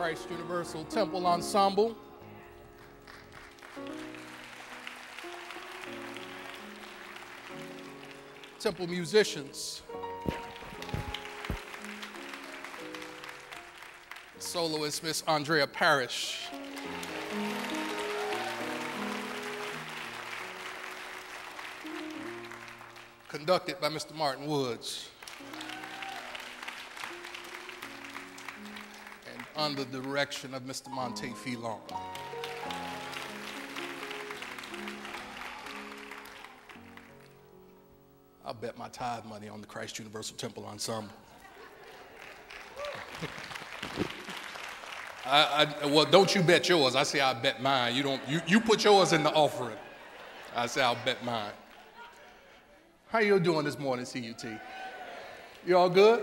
Christ Universal Temple Ensemble. Temple musicians. Soloist Miss Andrea Parrish. Conducted by Mr. Martin Woods. And under the direction of Mr. Monte Filon. I'll bet my tithe money on the Christ Universal Temple Ensemble. Well, don't you bet yours. I say I'll bet mine. You put yours in the offering. I say I'll bet mine. How you doing this morning, CUT? You all good?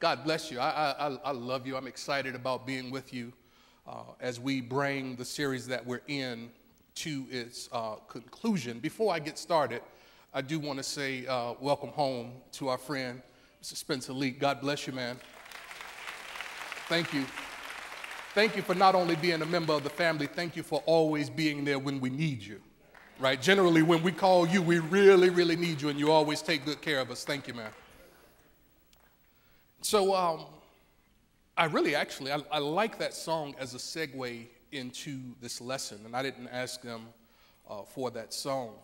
God bless you. I love you. I'm excited about being with you as we bring the series that we're in to its conclusion. Before I get started, I do want to say welcome home to our friend, Mr. Spencer Lee. God bless you, man. Thank you. Thank you for not only being a member of the family, thank you for always being there when we need you, right? Generally, when we call you, we really, really need you, and you always take good care of us. Thank you, man. So I like that song as a segue into this lesson, and I didn't ask them for that song.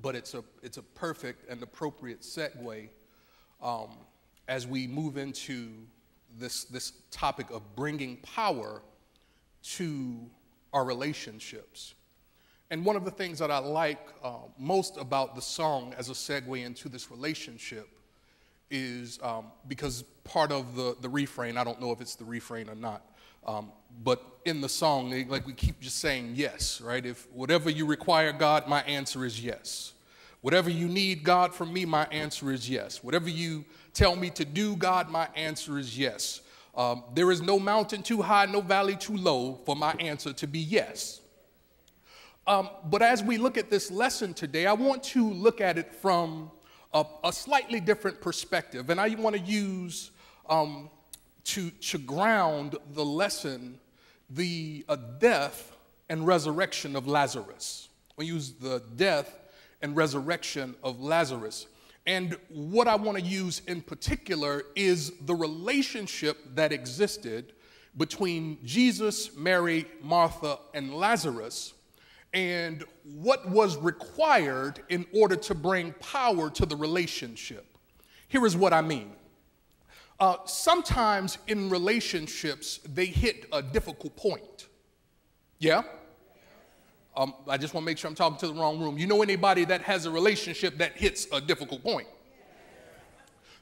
But it's a perfect and appropriate segue as we move into this topic of bringing power to our relationships. And one of the things that I like most about the song as a segue into this relationship is because part of the refrain, I don't know if it's the refrain or not, but in the song, we keep just saying yes, right? If whatever you require, God, my answer is yes. Whatever you need, God, from me, my answer is yes. Whatever you tell me to do, God, my answer is yes. There is no mountain too high, no valley too low for my answer to be yes. But as we look at this lesson today, I want to look at it from a slightly different perspective. And I want to use to ground the lesson, the death and resurrection of Lazarus. We use the death and resurrection of Lazarus. And what I want to use in particular is the relationship that existed between Jesus, Mary, Martha, and Lazarus, and what was required in order to bring power to the relationship. Here is what I mean. Sometimes in relationships, they hit a difficult point. Yeah? I just want to make sure I'm talking to the wrong room. You know anybody that has a relationship that hits a difficult point?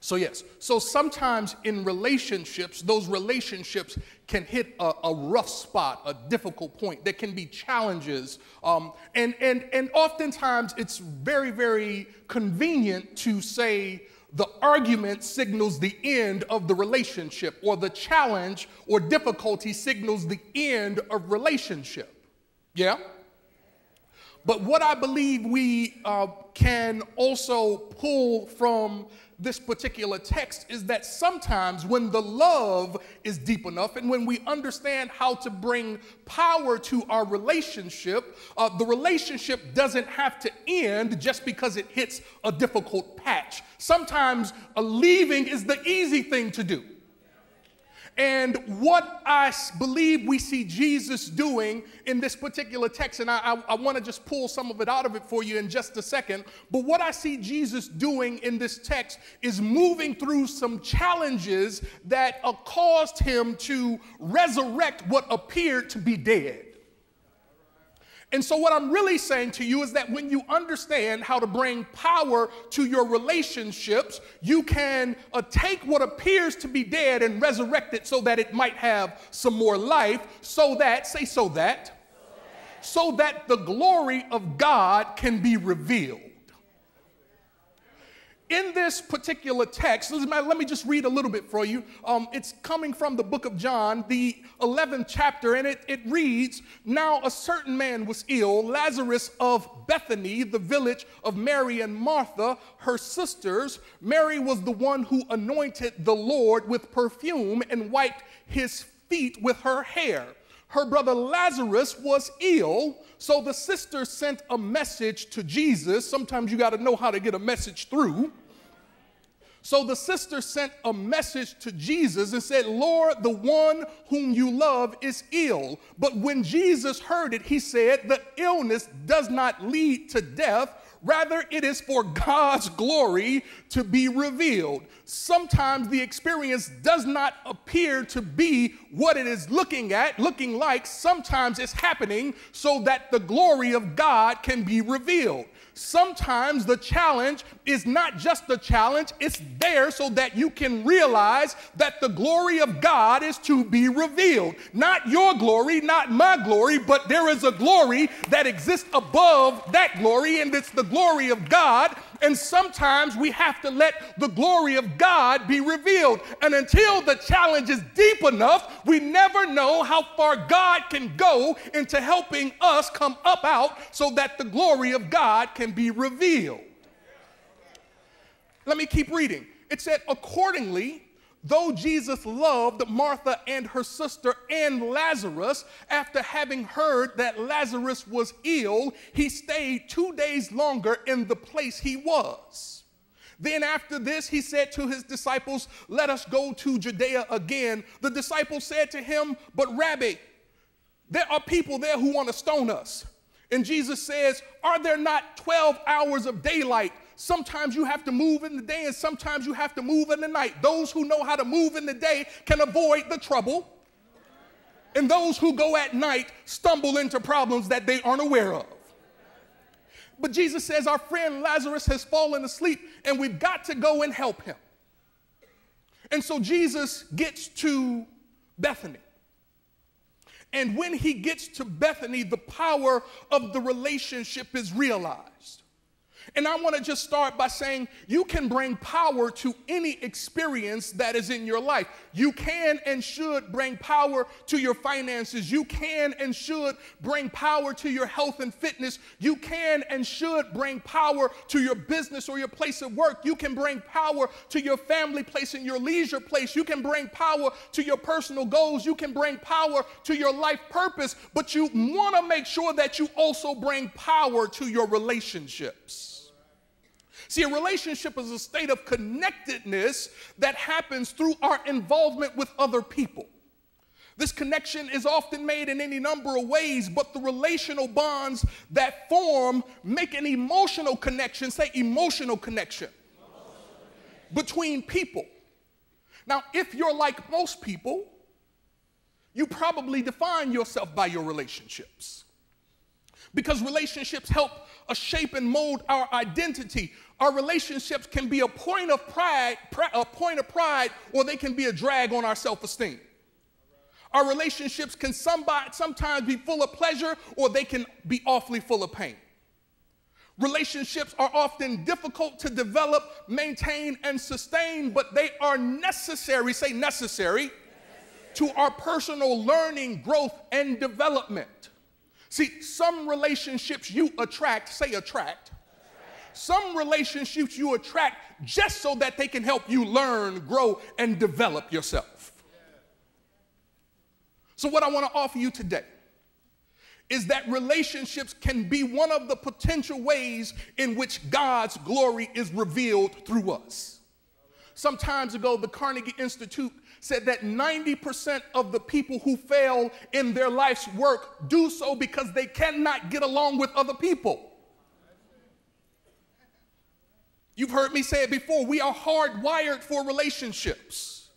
So yes. So sometimes in relationships, those relationships can hit a rough spot, a difficult point. There can be challenges. And oftentimes it's very, very convenient to say, the argument signals the end of the relationship, or the challenge or difficulty signals the end of relationship. Yeah? But what I believe we can also pull from this particular text is that sometimes when the love is deep enough and when we understand how to bring power to our relationship, the relationship doesn't have to end just because it hits a difficult patch. Sometimes leaving is the easy thing to do. And what I believe we see Jesus doing in this particular text, and I want to just pull some of it out of it for you in just a second, but what I see Jesus doing in this text is moving through some challenges that caused him to resurrect what appeared to be dead. And so what I'm really saying to you is that when you understand how to bring power to your relationships, you can take what appears to be dead and resurrect it so that it might have some more life, so that the glory of God can be revealed. in this particular text, let me just read a little bit for you. It's coming from the book of John, the 11th chapter, and it reads, "Now a certain man was ill, Lazarus of Bethany, the village of Mary and Martha, her sisters. Mary was the one who anointed the Lord with perfume and wiped his feet with her hair. Her brother Lazarus was ill, so the sisters sent a message to Jesus." Sometimes you got to know how to get a message through. So the sisters sent a message to Jesus and said, "Lord, the one whom you love is ill." But when Jesus heard it, he said, "The illness does not lead to death. Rather, it is for God's glory to be revealed." Sometimes the experience does not appear to be what it is looking like. Sometimes it's happening so that the glory of God can be revealed. Sometimes the challenge is not just a challenge, it's there so that you can realize that the glory of God is to be revealed. Not your glory, not my glory, but there is a glory that exists above that glory, and it's the glory of God. And sometimes we have to let the glory of God be revealed. And until the challenge is deep enough, we never know how far God can go into helping us come up out so that the glory of God can be revealed. Let me keep reading. It said, "Accordingly, though Jesus loved Martha and her sister and Lazarus, after having heard that Lazarus was ill, he stayed 2 days longer in the place he was. Then after this, he said to his disciples, 'Let us go to Judea again.' The disciples said to him, 'But Rabbi, there are people there who want to stone us.' And Jesus says, 'Are there not 12 hours of daylight? Sometimes you have to move in the day and sometimes you have to move in the night. Those who know how to move in the day can avoid the trouble. And those who go at night stumble into problems that they aren't aware of.' But Jesus says, 'Our friend Lazarus has fallen asleep and we've got to go and help him.' And so Jesus gets to Bethany. And when he gets to Bethany, the power of the relationship is realized. And I want to just start by saying you can bring power to any experience that is in your life. You can and should bring power to your finances. You can and should bring power to your health and fitness. You can and should bring power to your business or your place of work. You can bring power to your family place and your leisure place. You can bring power to your personal goals. You can bring power to your life purpose. But you want to make sure that you also bring power to your relationships. See, a relationship is a state of connectedness that happens through our involvement with other people. This connection is often made in any number of ways, but the relational bonds that form make an emotional connection, say emotional connection, between people. Now, if you're like most people, you probably define yourself by your relationships. Because relationships help us shape and mold our identity. Our relationships can be a point of pride, or they can be a drag on our self-esteem. Our relationships can sometimes be full of pleasure, or they can be awfully full of pain. Relationships are often difficult to develop, maintain, and sustain, but they are necessary, say necessary, to our personal learning, growth, and development. See, some relationships you attract, say attract. Some relationships you attract just so that they can help you learn, grow, and develop yourself. So what I want to offer you today is that relationships can be one of the potential ways in which God's glory is revealed through us. Some time ago, the Carnegie Institute said that 90% of the people who fail in their life's work do so because they cannot get along with other people. You've heard me say it before. We are hardwired for relationships.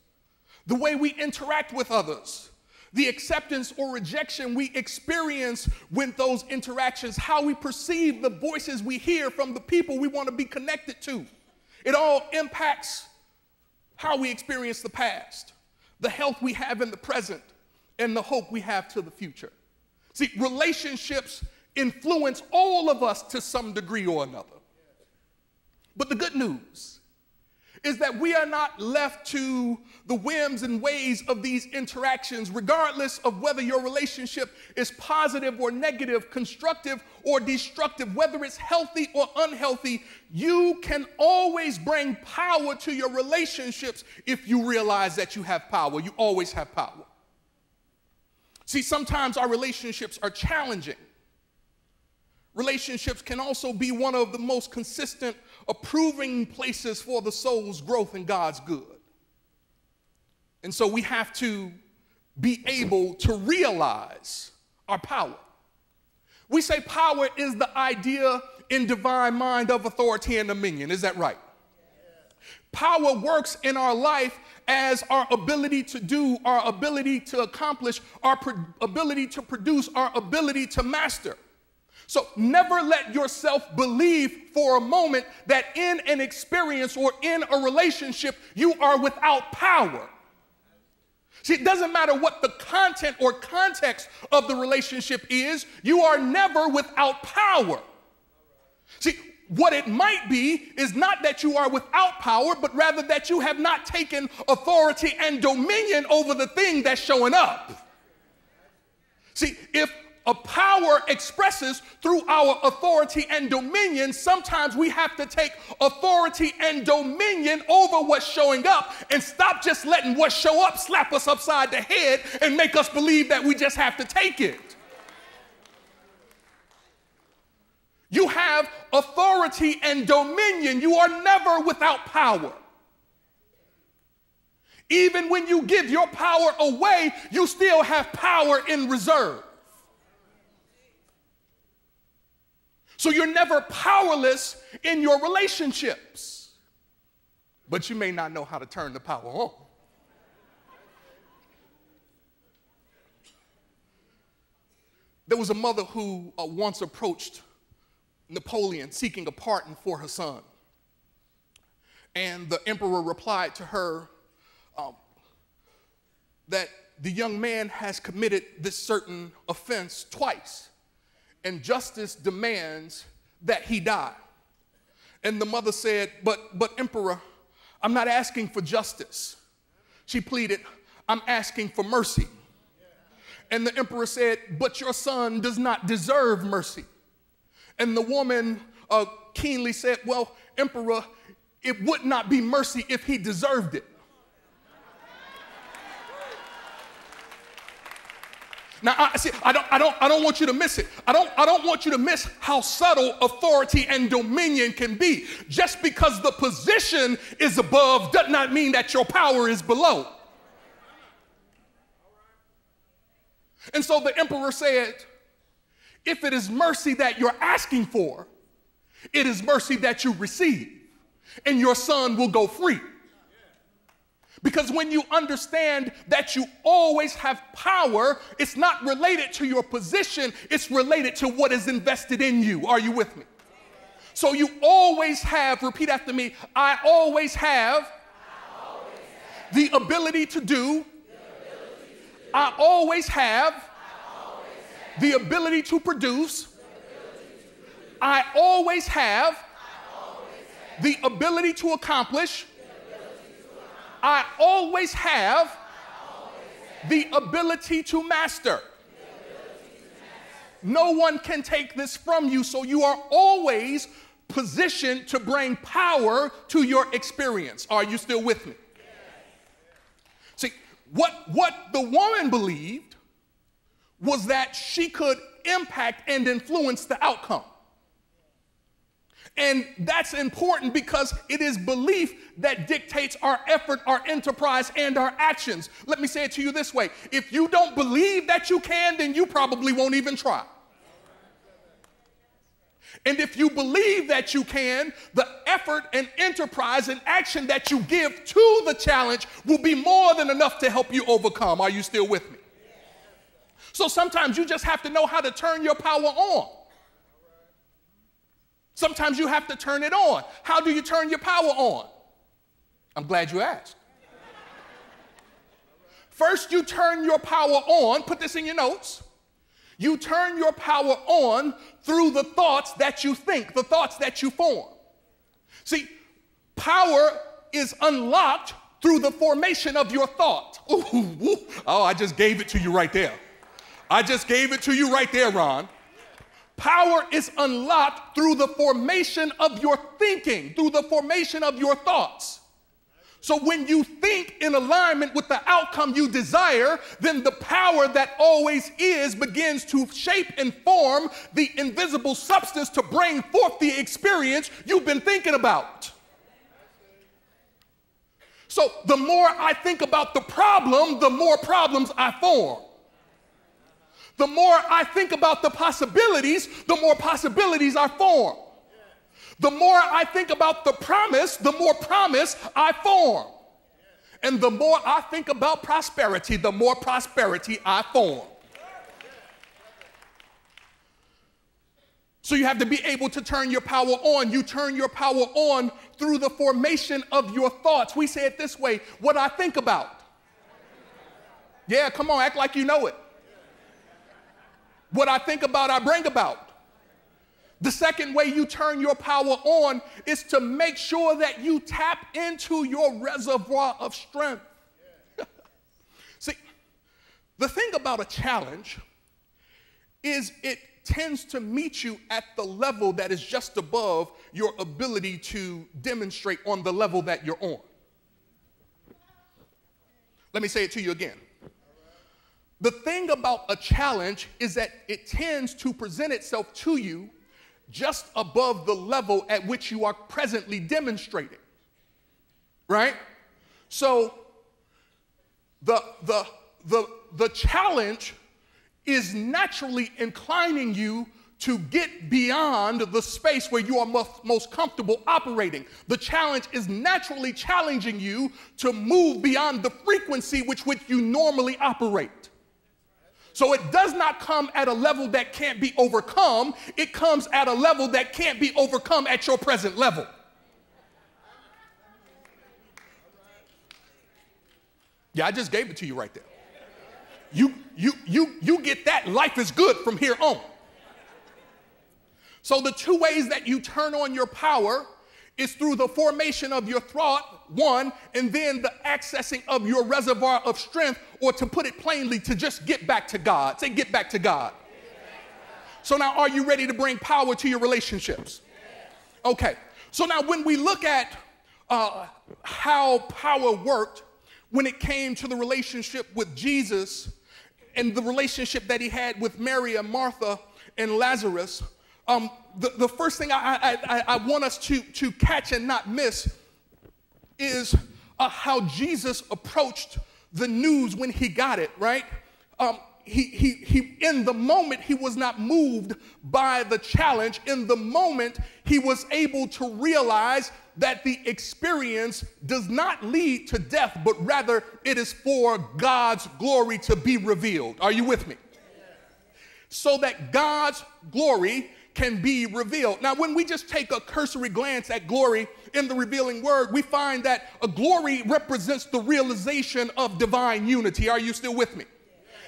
The way we interact with others, the acceptance or rejection we experience with those interactions, how we perceive the voices we hear from the people we want to be connected to. It all impacts how we experience the past, the health we have in the present, and the hope we have to the future. See, relationships influence all of us to some degree or another. But the good news is that we are not left to the whims and ways of these interactions, regardless of whether your relationship is positive or negative, constructive or destructive, whether it's healthy or unhealthy. You can always bring power to your relationships if you realize that you have power. You always have power. See, sometimes our relationships are challenging. Relationships can also be one of the most consistent, approving places for the soul's growth and God's good. And so we have to be able to realize our power. We say power is the idea in divine mind of authority and dominion. Is that right? Power works in our life as our ability to do, our ability to accomplish, our ability to produce, our ability to master. So never let yourself believe for a moment that in an experience or in a relationship you are without power. See, it doesn't matter what the content or context of the relationship is, you are never without power. See, what it might be is not that you are without power, but rather that you have not taken authority and dominion over the thing that's showing up. See, if a power expresses through our authority and dominion, sometimes we have to take authority and dominion over what's showing up and stop just letting what show up slap us upside the head and make us believe that we just have to take it. You have authority and dominion. You are never without power. Even when you give your power away, you still have power in reserve. So you're never powerless in your relationships, but you may not know how to turn the power on. There was a mother who once approached Napoleon seeking a pardon for her son. And the emperor replied to her that the young man has committed this certain offense twice, and justice demands that he die. And the mother said, but Emperor, I'm not asking for justice. She pleaded, I'm asking for mercy. And the emperor said, but your son does not deserve mercy. And the woman keenly said, well, Emperor, it would not be mercy if he deserved it. Now, I don't want you to miss it. I don't want you to miss how subtle authority and dominion can be. Just because the position is above does not mean that your power is below. And so the emperor said, if it is mercy that you're asking for, it is mercy that you receive, and your son will go free. Because when you understand that you always have power, it's not related to your position, it's related to what is invested in you. Are you with me? So you always have, repeat after me, I always have the ability to do, I always have the ability to produce, I always have the ability to accomplish, I always have the ability to master. No one can take this from you, so you are always positioned to bring power to your experience. Are you still with me? See, what the woman believed was that she could impact and influence the outcome. And that's important because it is belief that dictates our effort, our enterprise, and our actions. Let me say it to you this way. If you don't believe that you can, then you probably won't even try. And if you believe that you can, the effort and enterprise and action that you give to the challenge will be more than enough to help you overcome. Are you still with me? So sometimes you just have to know how to turn your power on. Sometimes you have to turn it on. How do you turn your power on? I'm glad you asked. First, you turn your power on. Put this in your notes. You turn your power on through the thoughts that you think, the thoughts that you form. See, power is unlocked through the formation of your thought. Ooh. Oh, I just gave it to you right there. I just gave it to you right there, Ron. Power is unlocked through the formation of your thinking, through the formation of your thoughts. So when you think in alignment with the outcome you desire, then the power that always is begins to shape and form the invisible substance to bring forth the experience you've been thinking about. So the more I think about the problem, the more problems I form. The more I think about the possibilities, the more possibilities I form. The more I think about the promise, the more promise I form. And the more I think about prosperity, the more prosperity I form. So you have to be able to turn your power on. You turn your power on through the formation of your thoughts. We say it this way: what I think about. Yeah, come on, act like you know it. What I think about, I bring about. The second way you turn your power on is to make sure that you tap into your reservoir of strength. See, the thing about a challenge is it tends to meet you at the level that is just above your ability to demonstrate on the level that you're on. Let me say it to you again. The thing about a challenge is that it tends to present itself to you just above the level at which you are presently demonstrating, right? So the challenge is naturally inclining you to get beyond the space where you are most comfortable operating. The challenge is naturally challenging you to move beyond the frequency which you normally operate. So it does not come at a level that can't be overcome. It comes at a level that can't be overcome at your present level. Yeah, I just gave it to you right there. You get that. Life is good from here on. So the two ways that you turn on your power is through the formation of your thought, one, and then the accessing of your reservoir of strength, or to put it plainly, to just get back to God. Say, get back to God. So now, are you ready to bring power to your relationships? Okay. So now when we look at how power worked when it came to the relationship with Jesus and the relationship that he had with Mary and Martha and Lazarus, the first thing I want us to catch and not miss is how Jesus approached the news when he got it, right? He in the moment, he was not moved by the challenge. In the moment, he was able to realize that the experience does not lead to death, but rather it is for God's glory to be revealed. Are you with me? So that God's glory can be revealed. Now, when we just take a cursory glance at glory in the revealing word, we find that a glory represents the realization of divine unity. Are you still with me?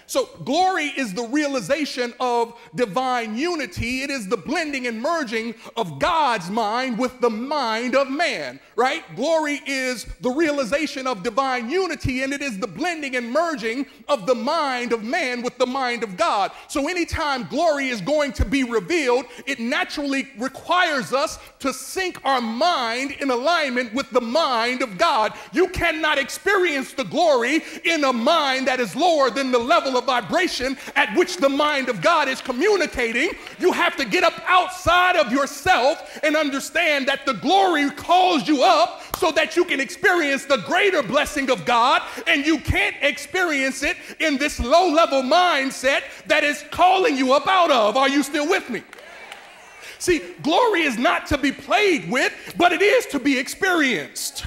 So glory is the realization of divine unity. It is the blending and merging of God's mind with the mind of man, right? Glory is the realization of divine unity, and it is the blending and merging of the mind of man with the mind of God. So anytime glory is going to be revealed, it naturally requires us to sync our mind in alignment with the mind of God. You cannot experience the glory in a mind that is lower than the level of vibration at which the mind of God is communicating. You have to get up outside of yourself and understand that the glory calls you up so that you can experience the greater blessing of God, and you can't experience it in this low-level mindset that is calling you up out of. Are you still with me? See, glory is not to be played with, but it is to be experienced.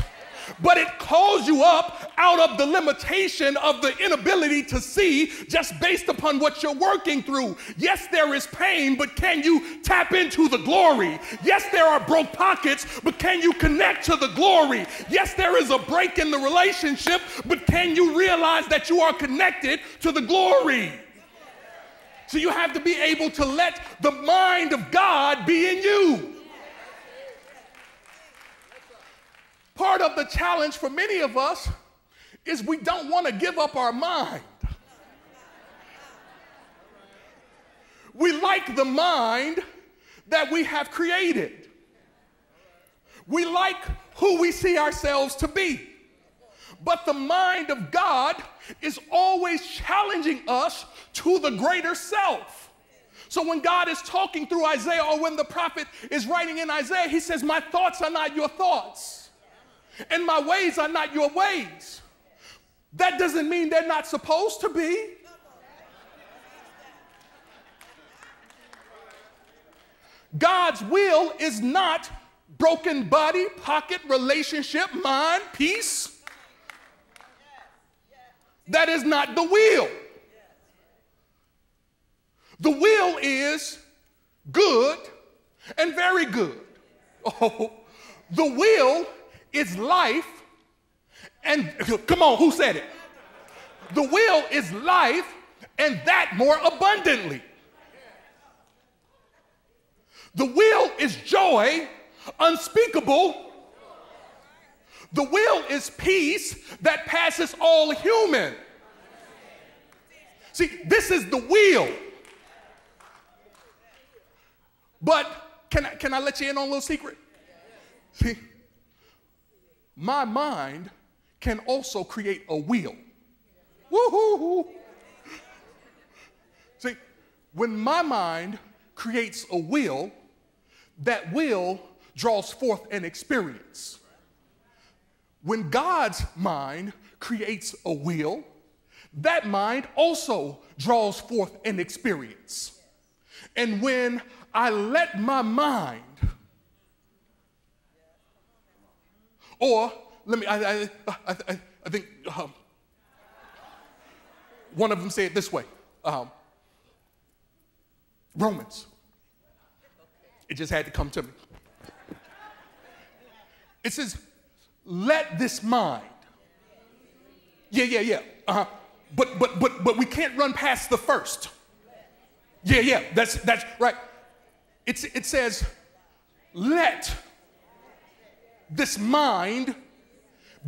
But it calls you up out of the limitation of the inability to see just based upon what you're working through. Yes, there is pain, but can you tap into the glory? Yes, there are broke pockets, but can you connect to the glory? Yes, there is a break in the relationship, but can you realize that you are connected to the glory? So you have to be able to let the mind of God be in you. Part of the challenge for many of us is we don't want to give up our mind. We like the mind that we have created. We like who we see ourselves to be. But the mind of God is always challenging us to the greater self. So when God is talking through Isaiah, or when the prophet is writing in Isaiah, he says, my thoughts are not your thoughts, and my ways are not your ways. That doesn't mean they're not supposed to be. God's will is not broken body, pocket, relationship, mind, peace. That is not the will. The will is good and very good. Oh, the will is life and, come on, who said it? The will is life and that more abundantly. The will is joy unspeakable. The will is peace that passes all human. See, this is the will. But can I let you in on a little secret? See, my mind can also create a will. Woo-hoo-hoo. See, when my mind creates a will, that will draws forth an experience. When God's mind creates a will, that mind also draws forth an experience. And when I let my mind, or let me, I think one of them say it this way, Romans. It just had to come to me. It says, let this mind. Yeah. But we can't run past the first. Yeah, that's right. It says, let this mind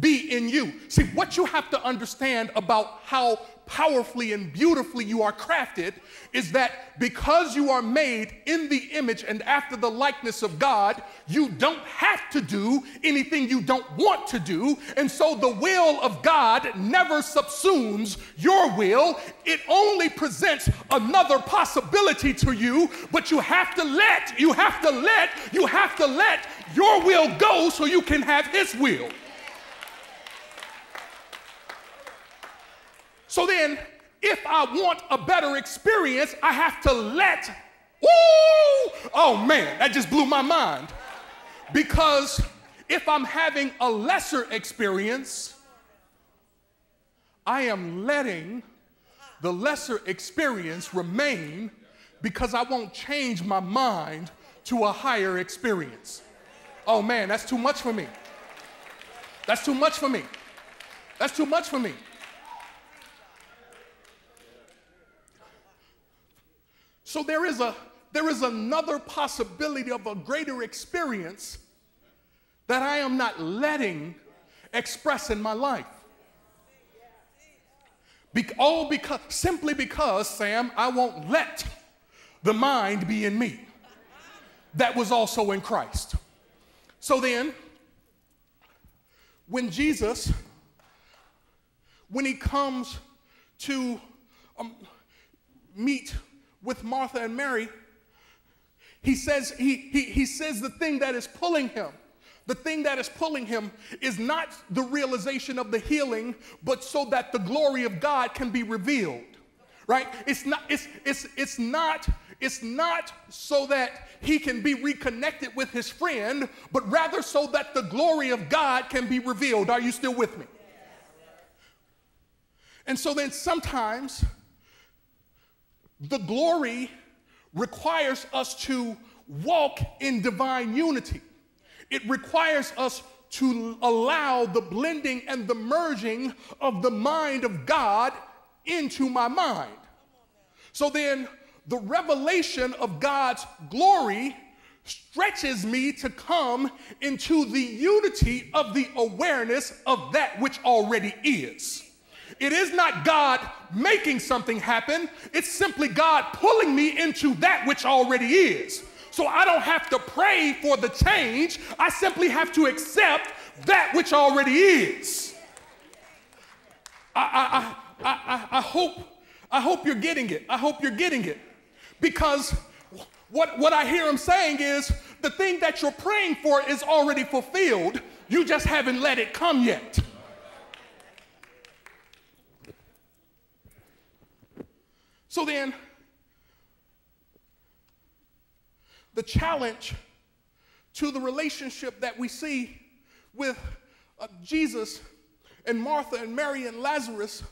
be in you. See, what you have to understand about how powerfully and beautifully you are crafted is that because you are made in the image and after the likeness of God, you don't have to do anything you don't want to do. And so the will of God never subsumes your will. It only presents another possibility to you, but you have to let your will go so you can have his will. So then, if I want a better experience, I have to let, oh man, that just blew my mind. Because if I'm having a lesser experience, I am letting the lesser experience remain because I won't change my mind to a higher experience. Oh man, that's too much for me. That's too much for me. That's too much for me. So there is another possibility of a greater experience that I am not letting express in my life. Simply because, Sam, I won't let the mind be in me that was also in Christ. So then, when Jesus, when he comes to meet with Martha and Mary, he says the thing that is pulling him. The thing that is pulling him is not the realization of the healing, but so that the glory of God can be revealed. Right? It's not so that he can be reconnected with his friend, but rather so that the glory of God can be revealed. Are you still with me? And so then sometimes the glory requires us to walk in divine unity. It requires us to allow the blending and the merging of the mind of God into my mind. So then the revelation of God's glory stretches me to come into the unity of the awareness of that which already is. It is not God making something happen. It's simply God pulling me into that which already is. So I don't have to pray for the change. I simply have to accept that which already is. I hope you're getting it. I hope you're getting it. Because what I hear him saying is the thing that you're praying for is already fulfilled. You just haven't let it come yet. So then, the challenge to the relationship that we see with Jesus and Martha and Mary and Lazarus,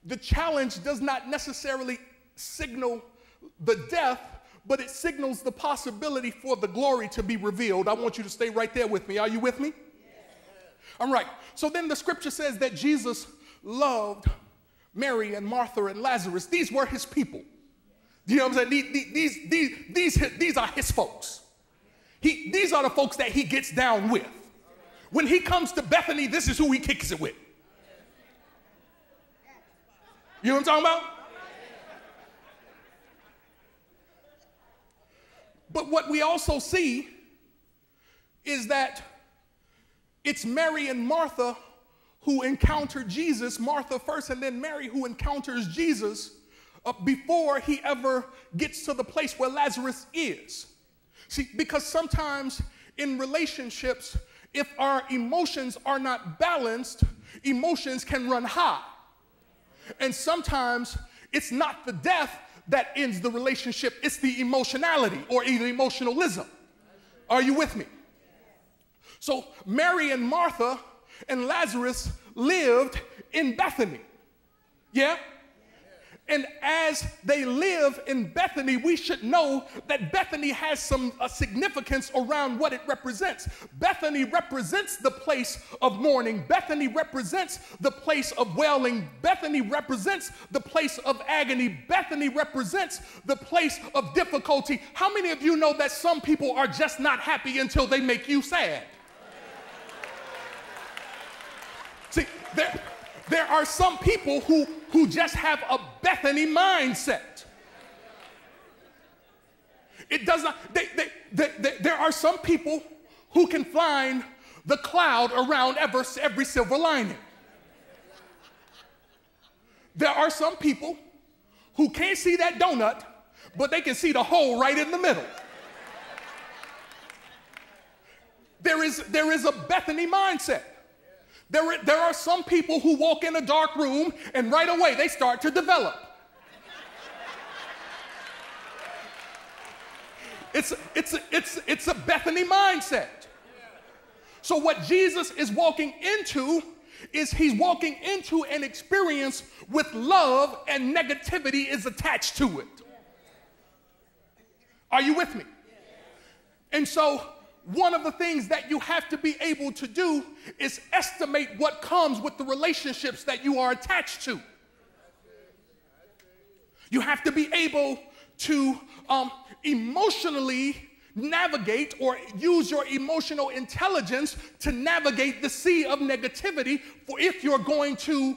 the challenge does not necessarily signal the death, but it signals the possibility for the glory to be revealed. I want you to stay right there with me. Are you with me? All right. So then the scripture says that Jesus loved Mary and Martha and Lazarus. These were his people. You know what I'm saying? These are his folks. These are the folks that he gets down with. When he comes to Bethany, this is who he kicks it with. You know what I'm talking about? But what we also see is that it's Mary and Martha who encounter Jesus, Martha first, and then Mary who encounters Jesus before he ever gets to the place where Lazarus is. See, because sometimes in relationships, if our emotions are not balanced, emotions can run high. And sometimes it's not the death that ends the relationship, it's the emotionality or either emotionalism. Are you with me? So Mary and Martha and Lazarus lived in Bethany. Yeah? And as they live in Bethany, we should know that Bethany has some significance around what it represents. Bethany represents the place of mourning. Bethany represents the place of wailing. Bethany represents the place of agony. Bethany represents the place of difficulty. How many of you know that some people are just not happy until they make you sad? See, there are some people who just have a Bethany mindset. It does not, there are some people who can find the cloud around every silver lining. There are some people who can't see that donut, but they can see the hole right in the middle. There is a Bethany mindset. There are some people who walk in a dark room and right away they start to develop. It's a Bethany mindset. So what Jesus is walking into is he's walking into an experience with love and negativity is attached to it. Are you with me? And so one of the things that you have to be able to do is estimate what comes with the relationships that you are attached to. You have to be able to emotionally navigate or use your emotional intelligence to navigate the sea of negativity for if you're going to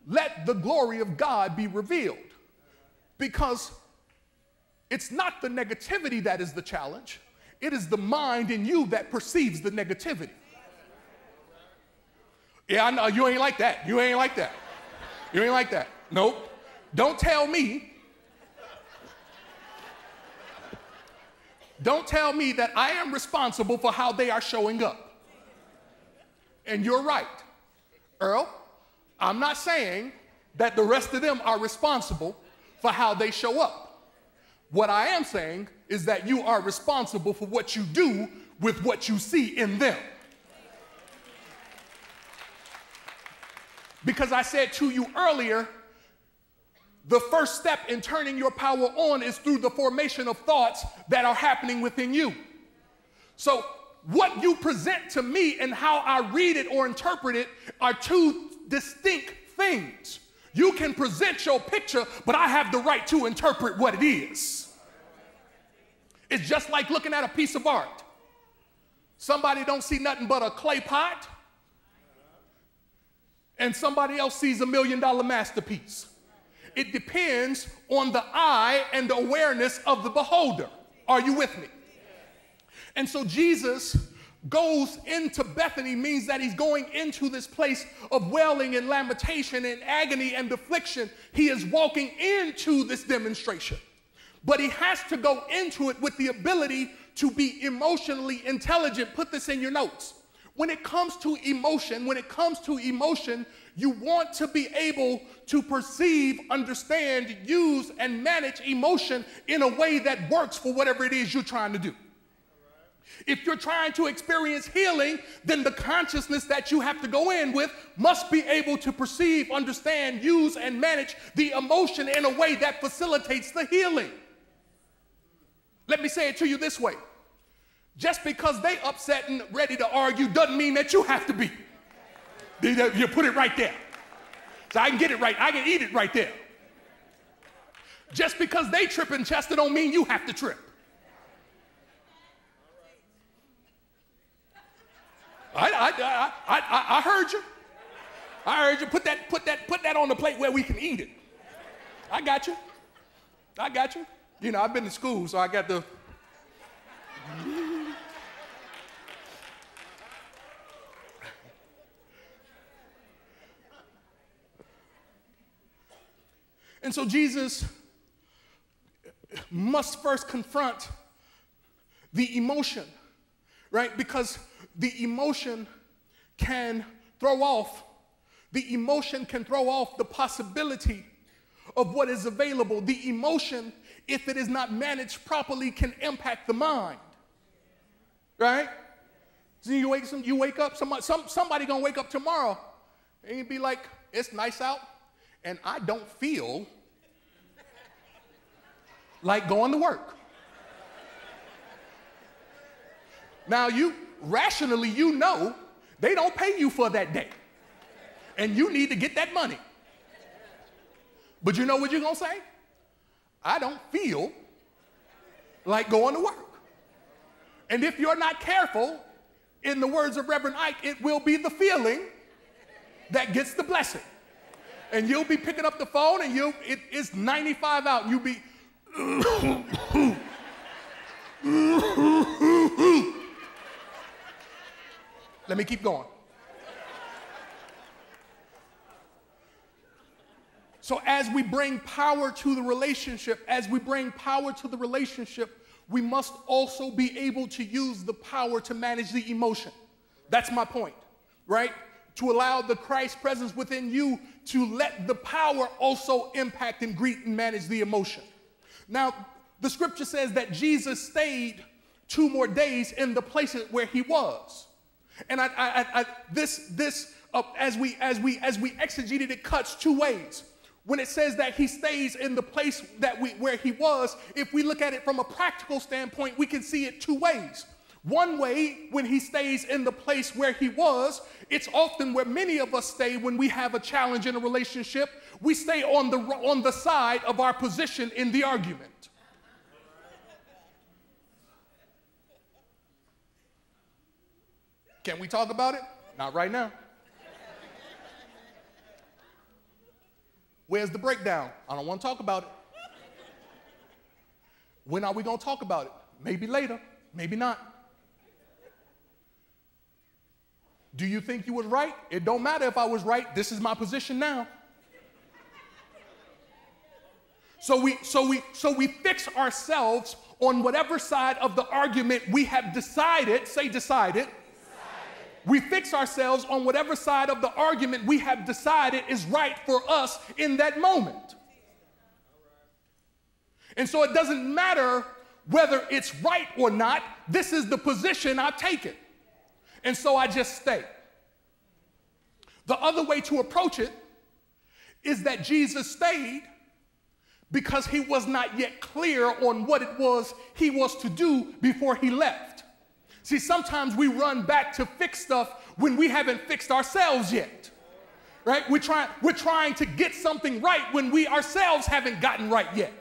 let the glory of God be revealed. Because it's not the negativity that is the challenge. It is the mind in you that perceives the negativity. Yeah, I know, you ain't like that. You ain't like that. You ain't like that. Nope. Don't tell me. Don't tell me that I am responsible for how they are showing up. And you're right. Earl, I'm not saying that the rest of them are responsible for how they show up. What I am saying is that you are responsible for what you do with what you see in them. Because I said to you earlier, the first step in turning your power on is through the formation of thoughts that are happening within you. So what you present to me and how I read it or interpret it are two distinct things. You can present your picture, but I have the right to interpret what it is. It's just like looking at a piece of art. Somebody don't see nothing but a clay pot, and somebody else sees $1 million masterpiece. It depends on the eye and the awareness of the beholder. Are you with me? And so Jesus goes into Bethany means that he's going into this place of wailing and lamentation and agony and affliction. He is walking into this demonstration, but he has to go into it with the ability to be emotionally intelligent. Put this in your notes. When it comes to emotion, you want to be able to perceive, understand, use, and manage emotion in a way that works for whatever it is you're trying to do. If you're trying to experience healing, then the consciousness that you have to go in with must be able to perceive, understand, use, and manage the emotion in a way that facilitates the healing. Let me say it to you this way. Just because they upset and ready to argue doesn't mean that you have to be. You put it right there. So I can get it right. I can eat it right there. Just because they tripping Chester don't mean you have to trip. I heard you. I heard you. Put that on the plate where we can eat it. I got you. You know, I've been to school, so I got the. And so Jesus must first confront the emotion, right? Because the emotion can throw off the possibility of what is available. The emotion, if it is not managed properly, can impact the mind, right? So you wake up, somebody gonna wake up tomorrow and you be like, it's nice out and I don't feel like going to work. Now rationally, you know they don't pay you for that day and you need to get that money. But you know what you're gonna say? I don't feel like going to work. And if you're not careful, in the words of Reverend Ike, it will be the feeling that gets the blessing. And you'll be picking up the phone and it's 95 out and you'll be let me keep going. So as we bring power to the relationship, we must also be able to use the power to manage the emotion. That's my point, right? To allow the Christ presence within you to let the power also impact and greet and manage the emotion. Now, the scripture says that Jesus stayed 2 more days in the place where he was. And as we exegeted, it cuts 2 ways. When it says that he stays in the place where he was, if we look at it from a practical standpoint, we can see it 2 ways. One way, when he stays in the place where he was, it's often where many of us stay when we have a challenge in a relationship. We stay on the side of our position in the argument. Can we talk about it? Not right now. Where's the breakdown? I don't want to talk about it. When are we going to talk about it? Maybe later, maybe not. Do you think you was right? It don't matter if I was right. This is my position now. So we fix ourselves on whatever side of the argument we have decided, say decided. We fix ourselves on whatever side of the argument we have decided is right for us in that moment. And so it doesn't matter whether it's right or not. This is the position I've taken. And so I just stay. The other way to approach it is that Jesus stayed because he was not yet clear on what it was he was to do before he left. See, sometimes we run back to fix stuff when we haven't fixed ourselves yet, right? We're trying to get something right when we ourselves haven't gotten right yet.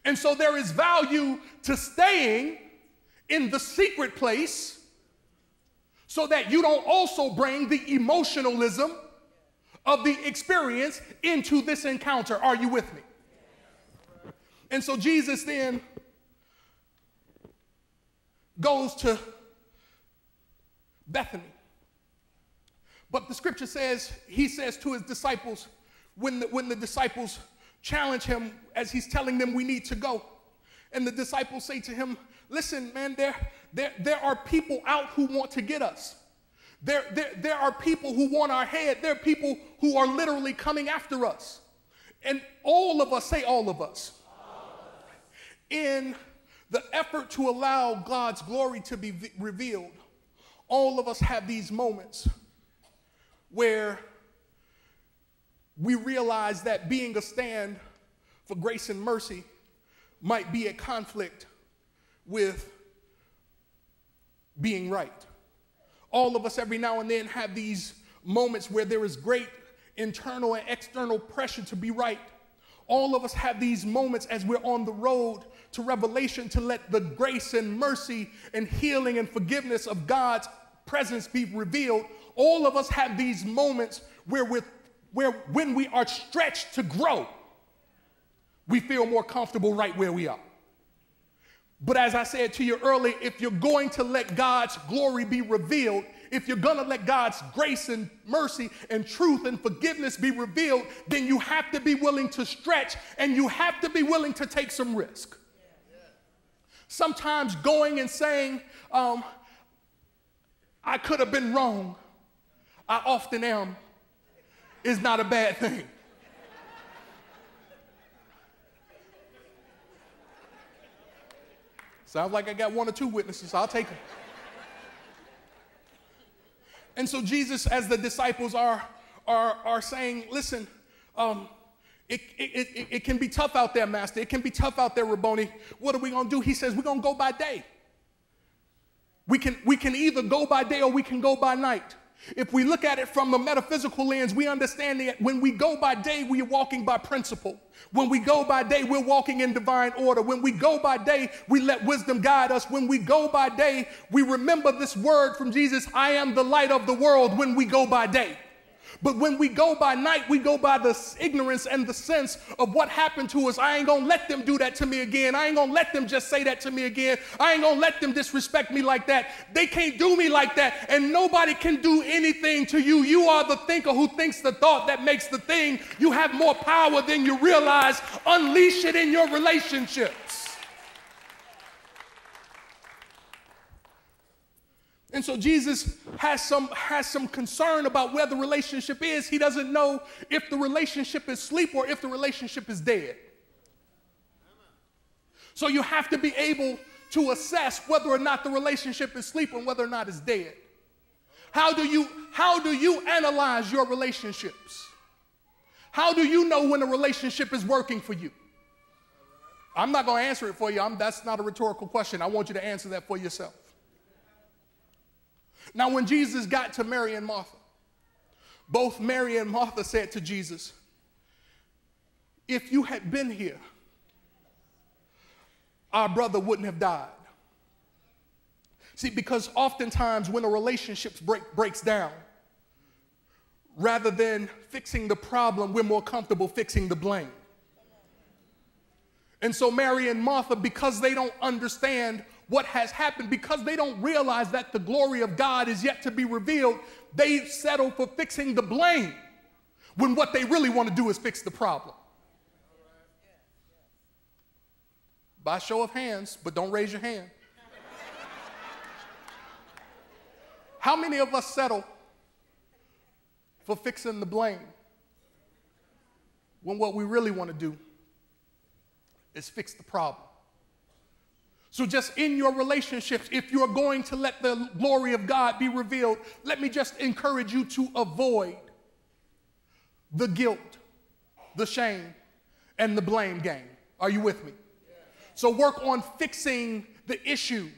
And so there is value to staying in the secret place so that you don't also bring the emotionalism of the experience into this encounter. Are you with me? And so Jesus then goes to Bethany. But the scripture says, he says to his disciples, when the disciples challenge him as he's telling them we need to go, and the disciples say to him, listen, man, there are people out who want to get us. There are people who want our head. There are people who are literally coming after us. And all of us, say all of us, in the effort to allow God's glory to be revealed, all of us have these moments where we realize that being a stand for grace and mercy might be at conflict with being right. All of us every now and then have these moments where there is great internal and external pressure to be right. All of us have these moments as we're on the road to revelation to let the grace and mercy and healing and forgiveness of God's presence be revealed. All of us have these moments where when we are stretched to grow, we feel more comfortable right where we are. But as I said to you earlier, if you're going to let God's glory be revealed, if you're going to let God's grace and mercy and truth and forgiveness be revealed, then you have to be willing to stretch and you have to be willing to take some risk. Sometimes going and saying, I could have been wrong, I often am, is not a bad thing. Sounds like I got one or two witnesses. I'll take them. And so Jesus, as the disciples are saying, listen, it can be tough out there, Master. It can be tough out there, Rabboni. What are we going to do? He says, we're going to go by day. We can either go by day or we can go by night. If we look at it from a metaphysical lens, we understand that when we go by day, we are walking by principle. When we go by day, we're walking in divine order. When we go by day, we let wisdom guide us. When we go by day, we remember this word from Jesus, I am the light of the world, when we go by day. But when we go by night, we go by the ignorance and the sense of what happened to us. I ain't gonna let them do that to me again. I ain't gonna let them just say that to me again. I ain't gonna let them disrespect me like that. They can't do me like that, and nobody can do anything to you. You are the thinker who thinks the thought that makes the thing. You have more power than you realize. Unleash it in your relationships. And so Jesus has some concern about where the relationship is. He doesn't know if the relationship is asleep or if the relationship is dead. So you have to be able to assess whether or not the relationship is asleep and whether or not it's dead. How do you analyze your relationships? How do you know when a relationship is working for you? I'm not going to answer it for you. That's not a rhetorical question. I want you to answer that for yourself. Now, when Jesus got to Mary and Martha, both Mary and Martha said to Jesus, if you had been here, our brother wouldn't have died. See, because oftentimes when a relationship breaks down, rather than fixing the problem, we're more comfortable fixing the blame. And so Mary and Martha, because they don't understand what has happened, because they don't realize that the glory of God is yet to be revealed, they settle for fixing the blame when what they really want to do is fix the problem. By show of hands, but don't raise your hand. How many of us settle for fixing the blame when what we really want to do is fix the problem? So just in your relationships, if you're going to let the glory of God be revealed, let me just encourage you to avoid the guilt, the shame, and the blame game. Are you with me? So work on fixing the issue.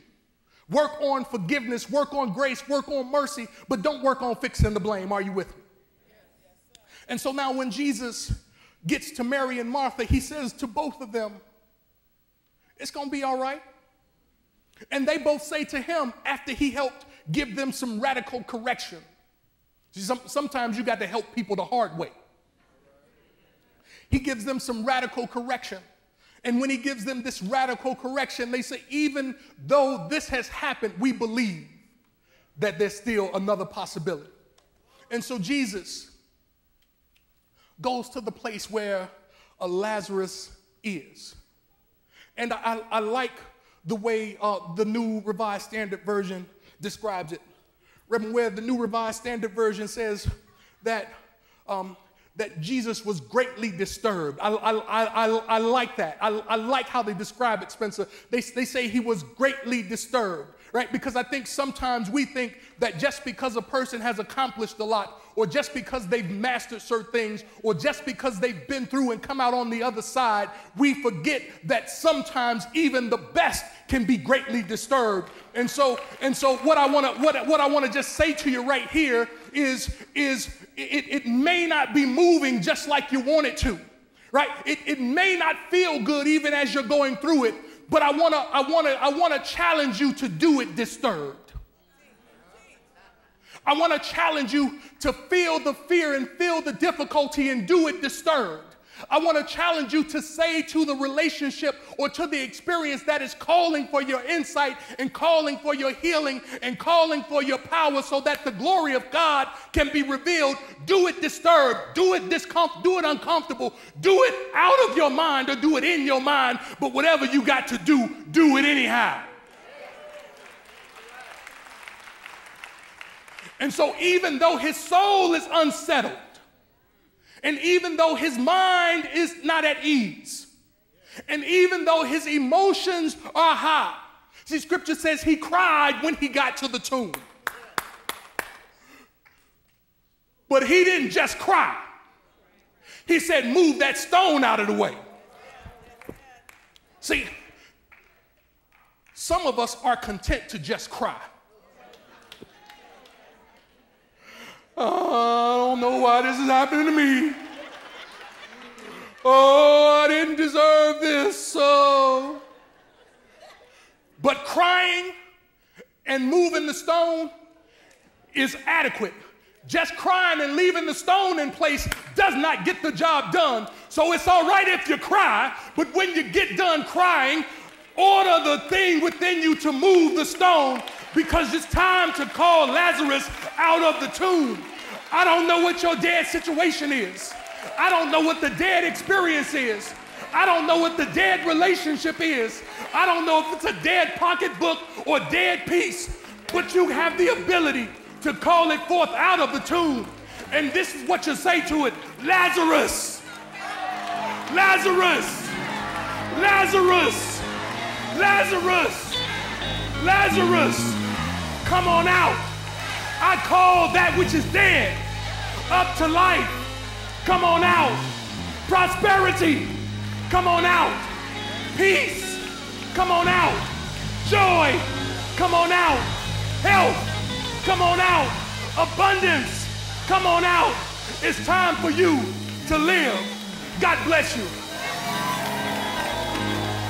Work on forgiveness, work on grace, work on mercy, but don't work on fixing the blame. Are you with me? And so now when Jesus gets to Mary and Martha, he says to both of them, It's going to be all right. And they both say to him, after he helped give them some radical correction. See, sometimes you got to help people the hard way. He gives them some radical correction. And when he gives them this radical correction, they say, even though this has happened, we believe that there's still another possibility. And so Jesus goes to the place where Lazarus is. And I like the way the New Revised Standard Version describes it. Remember where the New Revised Standard Version says that that Jesus was greatly disturbed. I like that. I like how they describe it, Spencer. They say he was greatly disturbed, right? Because I think sometimes we think that just because a person has accomplished a lot, or just because they've mastered certain things, or just because they've been through and come out on the other side, we forget that sometimes even the best can be greatly disturbed. And so what I want to just say to you right here is it may not be moving just like you want it to, right? It may not feel good even as you're going through it, but I want to challenge you to do it disturbed. I want to challenge you to feel the fear and feel the difficulty and do it disturbed. I want to challenge you to say to the relationship or to the experience that is calling for your insight and calling for your healing and calling for your power so that the glory of God can be revealed. Do it disturbed. Do it uncomfortable. Do it out of your mind or do it in your mind. But whatever you got to do, do it anyhow. And so even though his soul is unsettled, and even though his mind is not at ease, and even though his emotions are high, see, scripture says he cried when he got to the tomb. But he didn't just cry. He said, move that stone out of the way. See, some of us are content to just cry. I don't know why this is happening to me. Oh, I didn't deserve this. But crying and moving the stone is adequate. Just crying and leaving the stone in place does not get the job done. So it's all right if you cry, but when you get done crying, order the thing within you to move the stone, because it's time to call Lazarus out of the tomb. I don't know what your dead situation is. I don't know what the dead experience is. I don't know what the dead relationship is. I don't know if it's a dead pocketbook or dead piece, but you have the ability to call it forth out of the tomb. And this is what you say to it: Lazarus, Lazarus, Lazarus, Lazarus, Lazarus, come on out. I call that which is dead up to life. Come on out. Prosperity, come on out. Peace, come on out. Joy, come on out. Health, come on out. Abundance, come on out. It's time for you to live. God bless you.